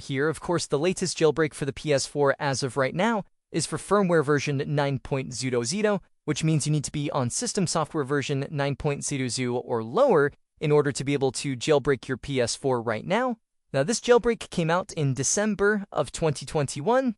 here. Of course, the latest jailbreak for the PS4 as of right now is for firmware version 9.00, which means you need to be on system software version 9.00 or lower in order to be able to jailbreak your PS4 right now. Now, this jailbreak came out in December of 2021,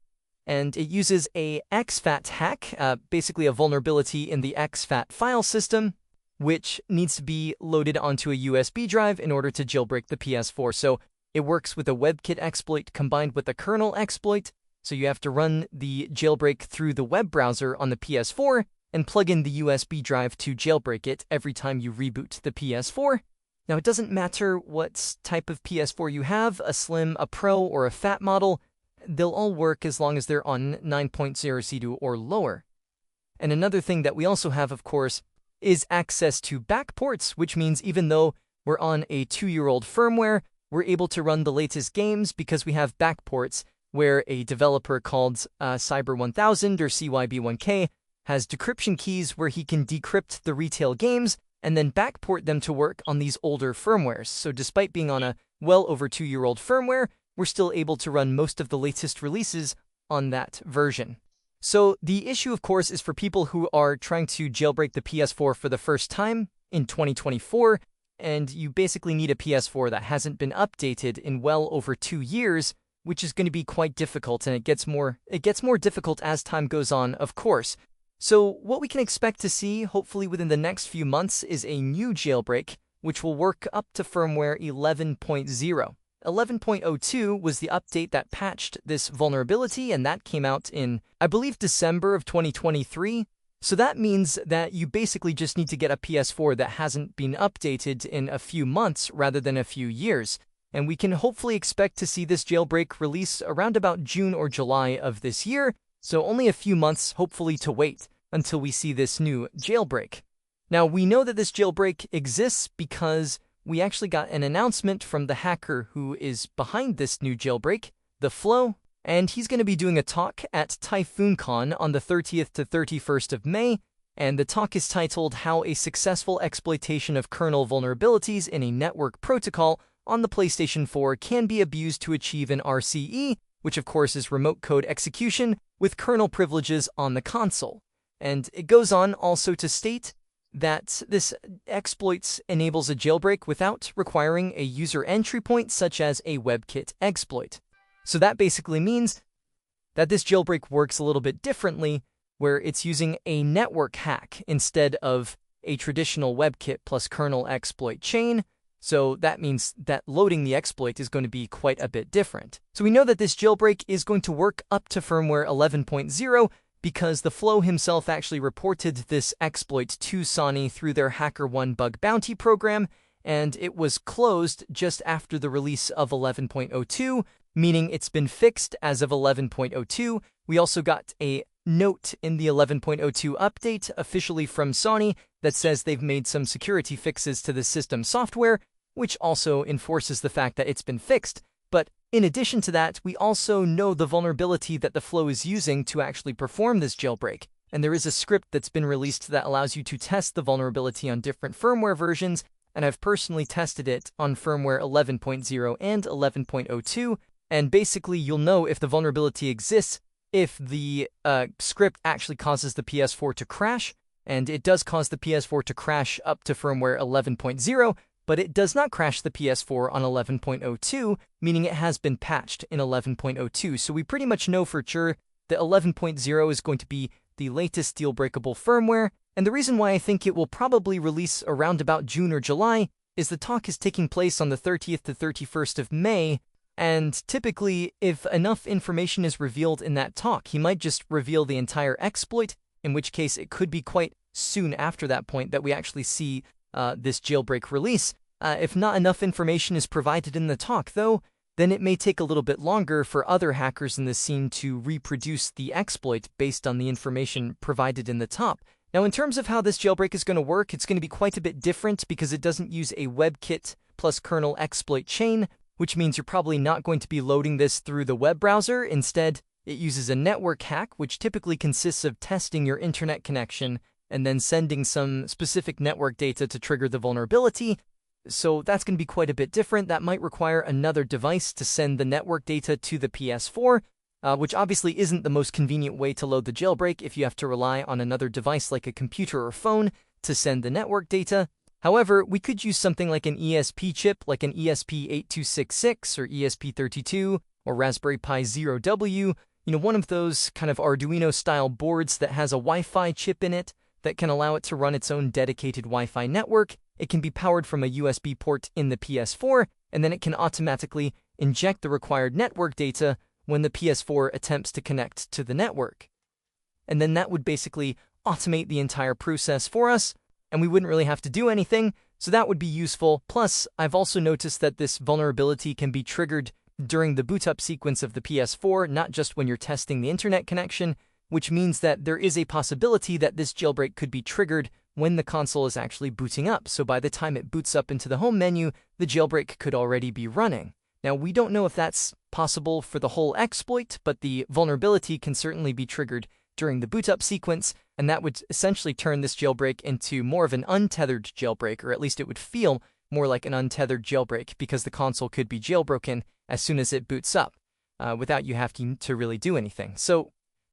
and it uses a exFAT hack, basically a vulnerability in the exFAT file system, which needs to be loaded onto a USB drive in order to jailbreak the PS4. So it works with a WebKit exploit combined with a kernel exploit. So you have to run the jailbreak through the web browser on the PS4 and plug in the USB drive to jailbreak it every time you reboot the PS4. Now, it doesn't matter what type of PS4 you have, a Slim, a Pro, or a Fat model, they'll all work as long as they're on 9.0 or lower. And another thing that we also have, of course, is access to backports, which means even though we're on a 2-year-old firmware, we're able to run the latest games because we have backports where a developer called Cyber1000 or CYB1K has decryption keys where he can decrypt the retail games and then backport them to work on these older firmwares. So despite being on a well over 2-year-old firmware, we're still able to run most of the latest releases on that version. So the issue, of course, is for people who are trying to jailbreak the PS4 for the first time in 2024, and you basically need a PS4 that hasn't been updated in well over 2 years, which is going to be quite difficult, and it gets more difficult as time goes on, of course. So what we can expect to see, hopefully within the next few months, is a new jailbreak, which will work up to firmware 11.0. 11.02 was the update that patched this vulnerability, and that came out in, I believe, December of 2023. So that means that you basically just need to get a PS4 that hasn't been updated in a few months rather than a few years. And we can hopefully expect to see this jailbreak release around about June or July of this year, so only a few months, hopefully, to wait until we see this new jailbreak. Now, we know that this jailbreak exists because we actually got an announcement from the hacker who is behind this new jailbreak, The Flow, and he's going to be doing a talk at TyphoonCon on the 30th to 31st of May, and the talk is titled How a Successful Exploitation of Kernel Vulnerabilities in a Network Protocol on the PlayStation 4 Can Be Abused to Achieve an RCE, which of course is remote code execution with kernel privileges on the console. And it goes on also to state that this exploit enables a jailbreak without requiring a user entry point such as a WebKit exploit. So that basically means that this jailbreak works a little bit differently, where it's using a network hack instead of a traditional WebKit plus kernel exploit chain. So that means that loading the exploit is going to be quite a bit different. So we know that this jailbreak is going to work up to firmware 11.0 because The Flow himself actually reported this exploit to Sony through their HackerOne bug bounty program, and it was closed just after the release of 11.02, meaning it's been fixed as of 11.02. We also got a note in the 11.02 update officially from Sony that says they've made some security fixes to the system software, which also enforces the fact that it's been fixed. But in addition to that, we also know the vulnerability that The Flow is using to actually perform this jailbreak. And there is a script that's been released that allows you to test the vulnerability on different firmware versions, and I've personally tested it on firmware 11.0 and 11.02, and basically you'll know if the vulnerability exists if the script actually causes the PS4 to crash, and it does cause the PS4 to crash up to firmware 11.0, but it does not crash the PS4 on 11.02, meaning it has been patched in 11.02. So we pretty much know for sure that 11.0 is going to be the latest jailbreakable firmware, and the reason why I think it will probably release around about June or July is the talk is taking place on the 30th to 31st of May, and typically, if enough information is revealed in that talk, he might just reveal the entire exploit, in which case it could be quite soon after that point that we actually see this jailbreak release. If not enough information is provided in the talk, though, then it may take a little bit longer for other hackers in the scene to reproduce the exploit based on the information provided in the top. Now, in terms of how this jailbreak is going to work, it's going to be quite a bit different because it doesn't use a WebKit plus kernel exploit chain, which means you're probably not going to be loading this through the web browser. Instead, it uses a network hack, which typically consists of testing your internet connection and then sending some specific network data to trigger the vulnerability. So that's going to be quite a bit different. That might require another device to send the network data to the PS4, which obviously isn't the most convenient way to load the jailbreak if you have to rely on another device like a computer or phone to send the network data. However, we could use something like an ESP chip, like an ESP8266 or ESP32 or Raspberry Pi Zero W, one of those kind of Arduino-style boards that has a Wi-Fi chip in it that can allow it to run its own dedicated Wi-Fi network. It can be powered from a USB port in the PS4, and then it can automatically inject the required network data when the PS4 attempts to connect to the network. And then that would basically automate the entire process for us, and we wouldn't really have to do anything, so that would be useful. Plus, I've also noticed that this vulnerability can be triggered during the boot up sequence of the PS4, not just when you're testing the internet connection, which means that there is a possibility that this jailbreak could be triggered when the console is actually booting up. So by the time it boots up into the home menu, the jailbreak could already be running. Now, we don't know if that's possible for the whole exploit, but the vulnerability can certainly be triggered during the boot up sequence, and that would essentially turn this jailbreak into more of an untethered jailbreak, or at least it would feel more like an untethered jailbreak because the console could be jailbroken as soon as it boots up, without you having to really do anything. So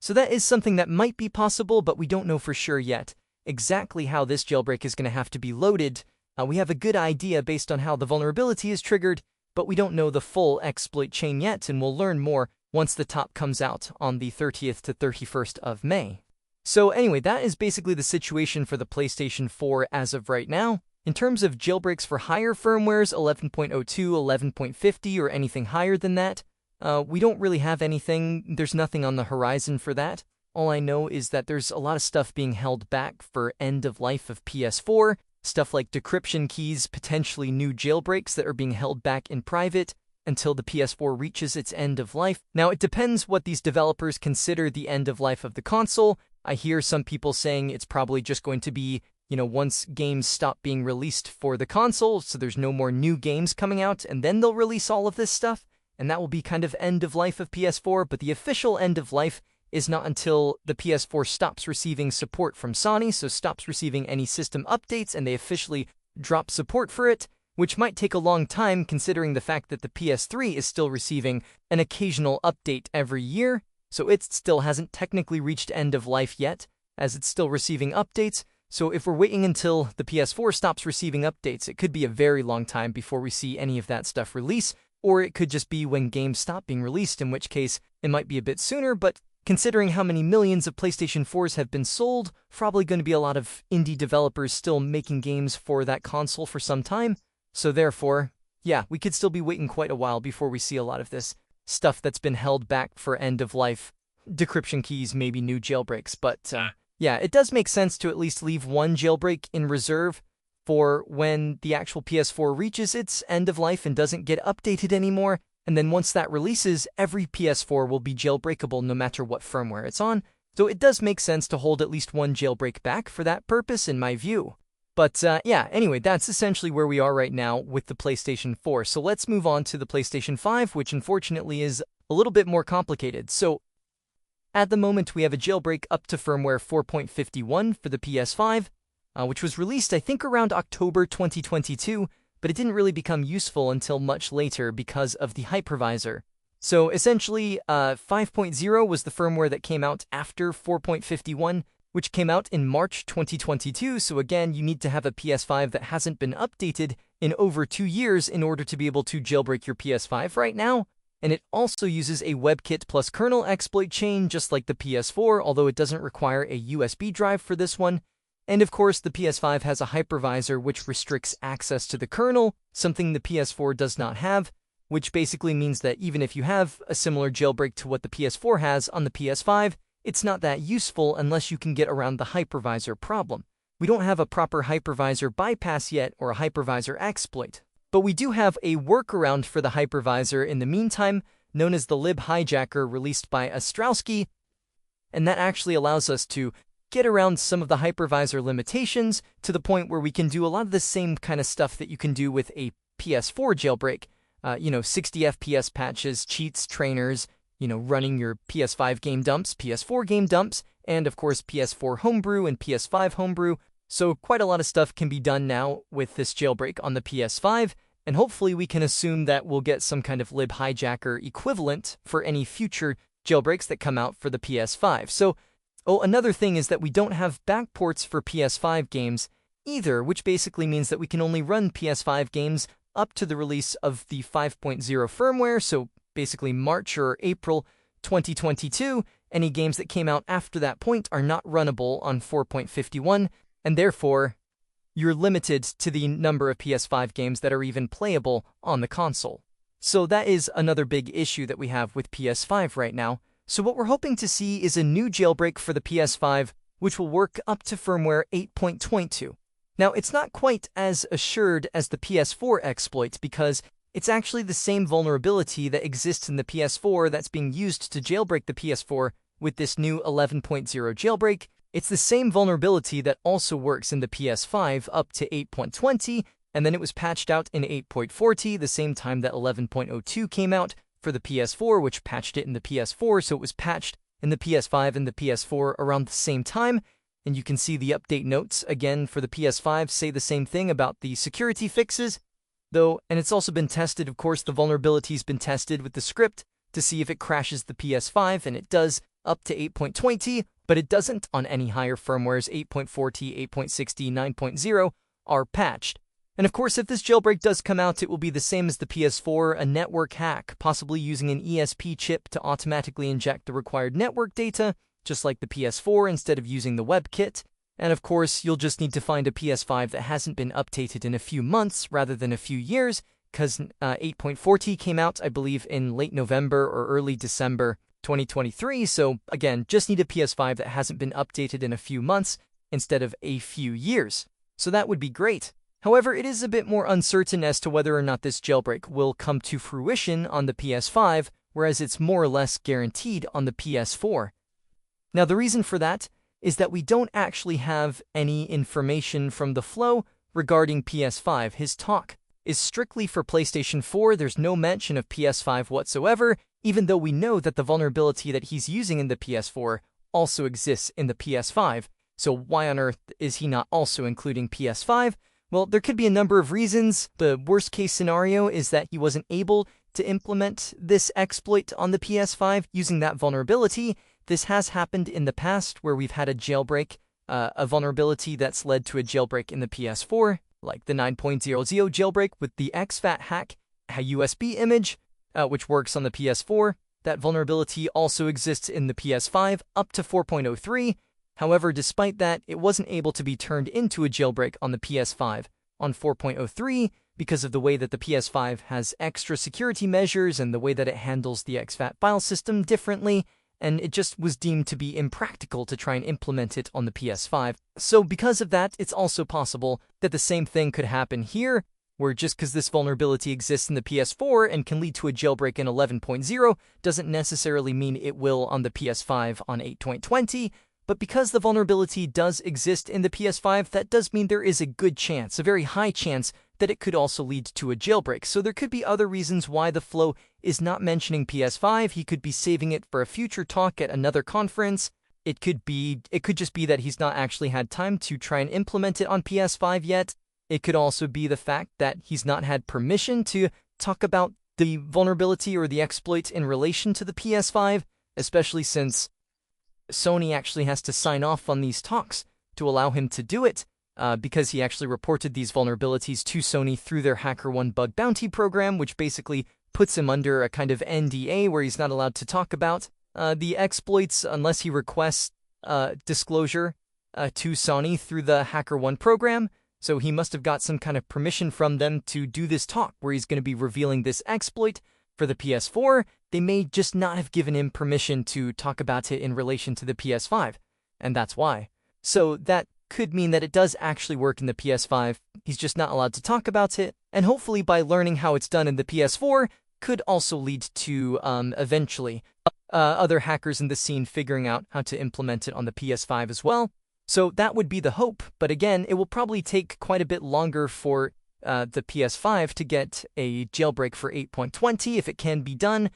that is something that might be possible, but we don't know for sure yet exactly how this jailbreak is going to have to be loaded. We have a good idea based on how the vulnerability is triggered, but we don't know the full exploit chain yet, and we'll learn more once the top comes out on the 30th to 31st of May. So anyway, that is basically the situation for the PlayStation 4 as of right now. In terms of jailbreaks for higher firmwares, 11.02, 11.50, or anything higher than that, we don't really have anything. There's nothing on the horizon for that. All I know is that there's a lot of stuff being held back for end of life of PS4, stuff like decryption keys, potentially new jailbreaks that are being held back in private until the PS4 reaches its end of life. Now, it depends what these developers consider the end of life of the console. I hear some people saying it's probably just going to be, once games stop being released for the console, so there's no more new games coming out, and then they'll release all of this stuff, and that will be kind of end of life of PS4, but the official end of life is not until the PS4 stops receiving support from Sony, so stops receiving any system updates, and they officially drop support for it, which might take a long time considering the fact that the PS3 is still receiving an occasional update every year, so it still hasn't technically reached end of life yet, as it's still receiving updates. So if we're waiting until the PS4 stops receiving updates, it could be a very long time before we see any of that stuff release, or it could just be when games stop being released, in which case it might be a bit sooner, but considering how many millions of PlayStation 4s have been sold, probably going to be a lot of indie developers still making games for that console for some time. So therefore, yeah, we could still be waiting quite a while before we see a lot of this stuff that's been held back for end of life, decryption keys, maybe new jailbreaks. But yeah, it does make sense to at least leave one jailbreak in reserve for when the actual PS4 reaches its end of life and doesn't get updated anymore. And then once that releases, every PS4 will be jailbreakable no matter what firmware it's on. So it does make sense to hold at least one jailbreak back for that purpose, in my view. But yeah, anyway, that's essentially where we are right now with the PlayStation 4. So let's move on to the PlayStation 5, which unfortunately is a little bit more complicated. So at the moment, we have a jailbreak up to firmware 4.51 for the PS5, which was released, I think, around October 2022, but it didn't really become useful until much later because of the hypervisor. So essentially, 5.0 was the firmware that came out after 4.51, which came out in March 2022, so again, you need to have a PS5 that hasn't been updated in over 2 years in order to be able to jailbreak your PS5 right now. And it also uses a WebKit plus kernel exploit chain, just like the PS4, although it doesn't require a USB drive for this one. And of course, the PS5 has a hypervisor which restricts access to the kernel, something the PS4 does not have, which basically means that even if you have a similar jailbreak to what the PS4 has on the PS5, it's not that useful unless you can get around the hypervisor problem. We don't have a proper hypervisor bypass yet or a hypervisor exploit, but we do have a workaround for the hypervisor in the meantime, known as the libhijacker released by Ostrowski, and that actually allows us to get around some of the hypervisor limitations to the point where we can do a lot of the same kind of stuff that you can do with a PS4 jailbreak. 60 FPS patches, cheats, trainers, running your PS5 game dumps, PS4 game dumps, and of course PS4 Homebrew and PS5 Homebrew, So quite a lot of stuff can be done now with this jailbreak on the PS5, and hopefully we can assume that we'll get some kind of libhijacker equivalent for any future jailbreaks that come out for the PS5. So, another thing is that we don't have backports for PS5 games either, which basically means that we can only run PS5 games up to the release of the 5.0 firmware, so basically March or April 2022. Any games that came out after that point are not runnable on 4.51, and therefore you're limited to the number of PS5 games that are even playable on the console. So that is another big issue that we have with PS5 right now. So what we're hoping to see is a new jailbreak for the PS5, which will work up to firmware 8.22. Now, it's not quite as assured as the PS4 exploit because it's actually the same vulnerability that exists in the PS4 that's being used to jailbreak the PS4 with this new 11.0 jailbreak. It's the same vulnerability that also works in the PS5 up to 8.20, and then it was patched out in 8.40, the same time that 11.02 came out for the PS4, which patched it in the PS4, so it was patched in the PS5 and the PS4 around the same time. And you can see the update notes, again, for the PS5 say the same thing about the security fixes, though, and it's also been tested, of course, the vulnerability's been tested with the script to see if it crashes the PS5, and it does up to 8.20, but it doesn't on any higher firmwares. 8.40, 8.60, 9.0 are patched. And of course, if this jailbreak does come out, it will be the same as the PS4, a network hack, possibly using an ESP chip to automatically inject the required network data, just like the PS4 instead of using the WebKit. And of course, you'll just need to find a PS5 that hasn't been updated in a few months rather than a few years, because 8.40 came out, I believe, in late November or early December 2023. So again, just need a PS5 that hasn't been updated in a few months instead of a few years. So that would be great. However, it is a bit more uncertain as to whether or not this jailbreak will come to fruition on the PS5, whereas it's more or less guaranteed on the PS4. Now, the reason for that is that we don't actually have any information from the flow regarding PS5. His talk is strictly for PlayStation 4. There's no mention of PS5 whatsoever, even though we know that the vulnerability that he's using in the PS4 also exists in the PS5. So why on earth is he not also including PS5? Well, there could be a number of reasons. The worst case scenario is that he wasn't able to implement this exploit on the PS5 using that vulnerability. This has happened in the past where we've had a jailbreak, a vulnerability that's led to a jailbreak in the PS4, like the 9.00 jailbreak with the exFAT hack, a USB image, which works on the PS4. That vulnerability also exists in the PS5 up to 4.03. However, despite that, it wasn't able to be turned into a jailbreak on the PS5 on 4.03 because of the way that the PS5 has extra security measures and the way that it handles the exFAT file system differently, and it just was deemed to be impractical to try and implement it on the PS5. So because of that, it's also possible that the same thing could happen here, where just because this vulnerability exists in the PS4 and can lead to a jailbreak in 11.0 doesn't necessarily mean it will on the PS5 on 8.20, but because the vulnerability does exist in the PS5, that does mean there is a good chance, a very high chance, that it could also lead to a jailbreak. So there could be other reasons why the flow is not mentioning PS5. He could be saving it for a future talk at another conference. It could just be that he's not actually had time to try and implement it on PS5 yet. It could also be the fact that he's not had permission to talk about the vulnerability or the exploit in relation to the PS5, especially since Sony actually has to sign off on these talks to allow him to do it, because he actually reported these vulnerabilities to Sony through their HackerOne bug bounty program, which basically puts him under a kind of NDA where he's not allowed to talk about the exploits unless he requests disclosure to Sony through the HackerOne program. So he must have got some kind of permission from them to do this talk where he's going to be revealing this exploit for the PS4. They may just not have given him permission to talk about it in relation to the PS5, and that's why. So that could mean that it does actually work in the PS5, he's just not allowed to talk about it, and hopefully by learning how it's done in the PS4 could also lead to, eventually, other hackers in the scene figuring out how to implement it on the PS5 as well. So that would be the hope, but again, it will probably take quite a bit longer for the PS5 to get a jailbreak for 8.20 if it can be done,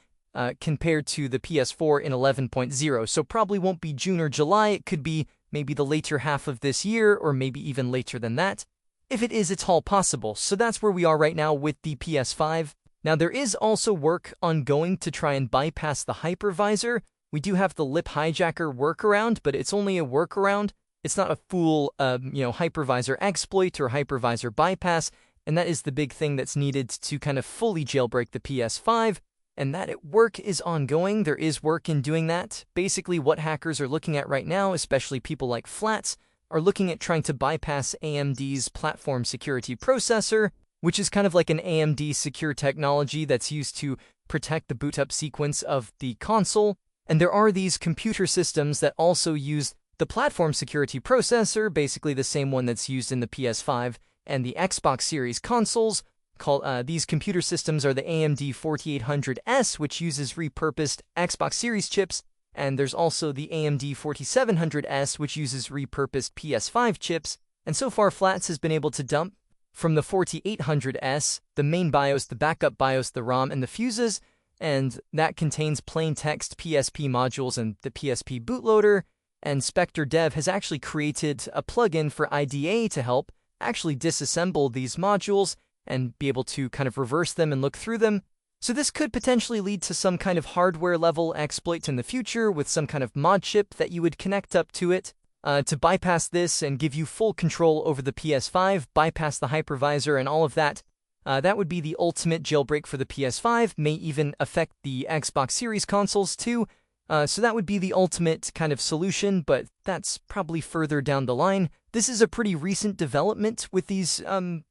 compared to the PS4 in 11.0. So probably won't be June or July, it could be maybe the later half of this year, or maybe even later than that. If it is, it's all possible. So that's where we are right now with the PS5. Now, there is also work ongoing to try and bypass the hypervisor. We do have the lip hijacker workaround, but it's only a workaround. It's not a full, hypervisor exploit or hypervisor bypass, and that is the big thing that's needed to kind of fully jailbreak the PS5, and that work is ongoing. There is work in doing that. Basically, what hackers are looking at right now, especially people like Flats, are looking at trying to bypass AMD's platform security processor, which is kind of like an AMD secure technology that's used to protect the boot up sequence of the console. And there are these computer systems that also use the platform security processor, basically the same one that's used in the PS5 and the Xbox Series consoles. These computer systems are the AMD 4800S, which uses repurposed Xbox Series chips, and there's also the AMD 4700S, which uses repurposed PS5 chips. And so far, Flats has been able to dump from the 4800S the main BIOS, the backup BIOS, the ROM, and the fuses, and that contains plain text PSP modules and the PSP bootloader. And Spectre Dev has actually created a plugin for IDA to help actually disassemble these modules and be able to kind of reverse them and look through them. So this could potentially lead to some kind of hardware-level exploit in the future with some kind of mod chip that you would connect up to it to bypass this and give you full control over the PS5, bypass the hypervisor and all of that. That would be the ultimate jailbreak for the PS5, may even affect the Xbox Series consoles too. So that would be the ultimate kind of solution, but that's probably further down the line. This is a pretty recent development with these,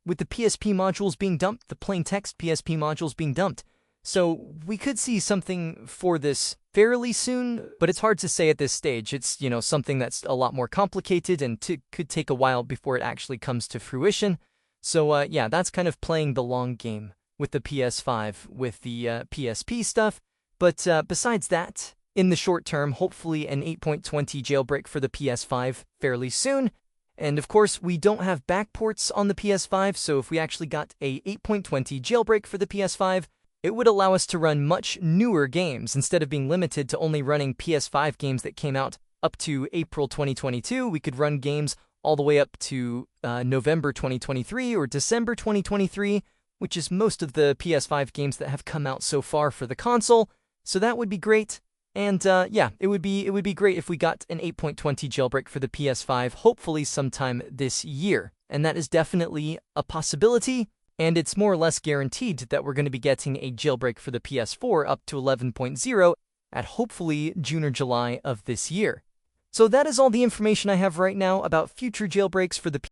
with the PSP modules being dumped, the plain text PSP modules being dumped. So we could see something for this fairly soon, but it's hard to say at this stage. It's, something that's a lot more complicated and could take a while before it actually comes to fruition. So yeah, that's kind of playing the long game with the PS5, with the PSP stuff. But besides that, in the short term, hopefully an 8.20 jailbreak for the PS5 fairly soon. And of course, we don't have backports on the PS5, so if we actually got a 8.20 jailbreak for the PS5, it would allow us to run much newer games. Instead of being limited to only running PS5 games that came out up to April 2022, we could run games all the way up to November 2023 or December 2023, which is most of the PS5 games that have come out so far for the console. So that would be great. And yeah, it would be great if we got an 8.20 jailbreak for the PS5, hopefully sometime this year. And that is definitely a possibility, and it's more or less guaranteed that we're going to be getting a jailbreak for the PS4 up to 11.0 at hopefully June or July of this year. So that is all the information I have right now about future jailbreaks for the